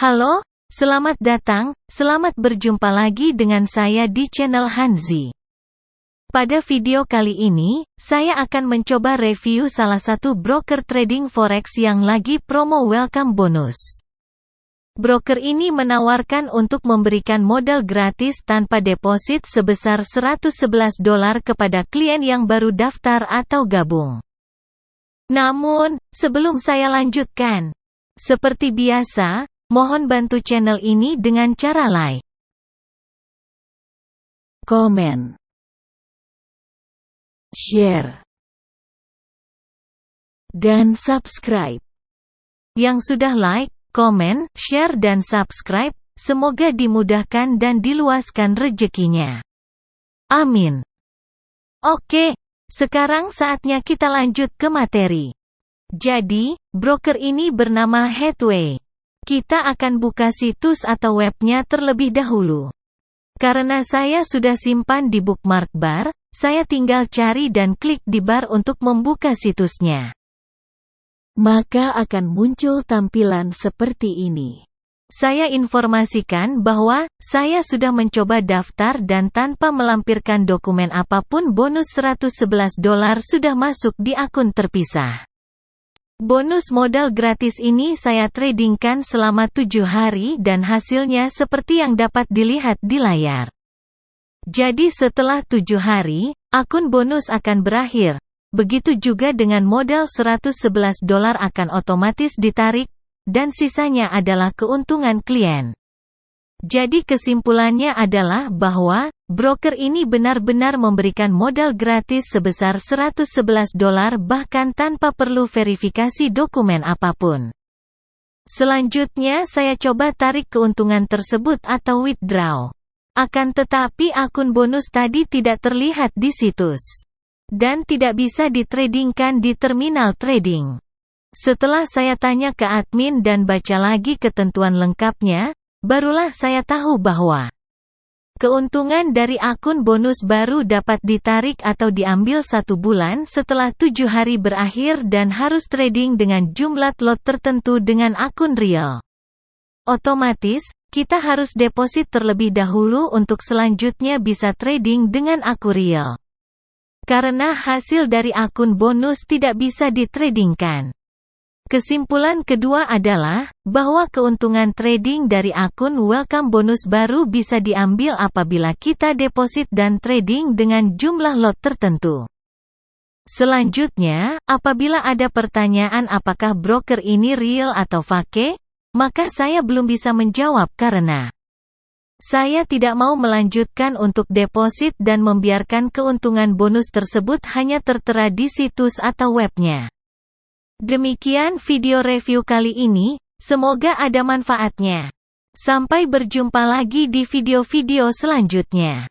Halo, selamat datang, selamat berjumpa lagi dengan saya di channel Hanzi. Pada video kali ini, saya akan mencoba review salah satu broker trading forex yang lagi promo welcome bonus. Broker ini menawarkan untuk memberikan modal gratis tanpa deposit sebesar $111 kepada klien yang baru daftar atau gabung. Namun, sebelum saya lanjutkan, seperti biasa, mohon bantu channel ini dengan cara like, komen, share, dan subscribe. Yang sudah like, komen, share dan subscribe, semoga dimudahkan dan diluaskan rezekinya. Amin. Oke, sekarang saatnya kita lanjut ke materi. Jadi, broker ini bernama Headway. Kita akan buka situs atau webnya terlebih dahulu. Karena saya sudah simpan di bookmark bar, saya tinggal cari dan klik di bar untuk membuka situsnya. Maka akan muncul tampilan seperti ini. Saya informasikan bahwa saya sudah mencoba daftar dan tanpa melampirkan dokumen apapun bonus $111 sudah masuk di akun terpisah. Bonus modal gratis ini saya tradingkan selama 7 hari dan hasilnya seperti yang dapat dilihat di layar. Jadi setelah 7 hari, akun bonus akan berakhir. Begitu juga dengan modal $111 akan otomatis ditarik, dan sisanya adalah keuntungan klien. Jadi kesimpulannya adalah bahwa broker ini benar-benar memberikan modal gratis sebesar $111 bahkan tanpa perlu verifikasi dokumen apapun. Selanjutnya saya coba tarik keuntungan tersebut atau withdraw. Akan tetapi akun bonus tadi tidak terlihat di situs. Dan tidak bisa ditradingkan di terminal trading. Setelah saya tanya ke admin dan baca lagi ketentuan lengkapnya, barulah saya tahu bahwa keuntungan dari akun bonus baru dapat ditarik atau diambil 1 bulan setelah 7 hari berakhir dan harus trading dengan jumlah lot tertentu dengan akun real. Otomatis, kita harus deposit terlebih dahulu untuk selanjutnya bisa trading dengan akun real. Karena hasil dari akun bonus tidak bisa ditradingkan. Kesimpulan kedua adalah, bahwa keuntungan trading dari akun welcome bonus baru bisa diambil apabila kita deposit dan trading dengan jumlah lot tertentu. Selanjutnya, apabila ada pertanyaan apakah broker ini real atau fake, maka saya belum bisa menjawab karena saya tidak mau melanjutkan untuk deposit dan membiarkan keuntungan bonus tersebut hanya tertera di situs atau webnya. Demikian video review kali ini, semoga ada manfaatnya. Sampai berjumpa lagi di video-video selanjutnya.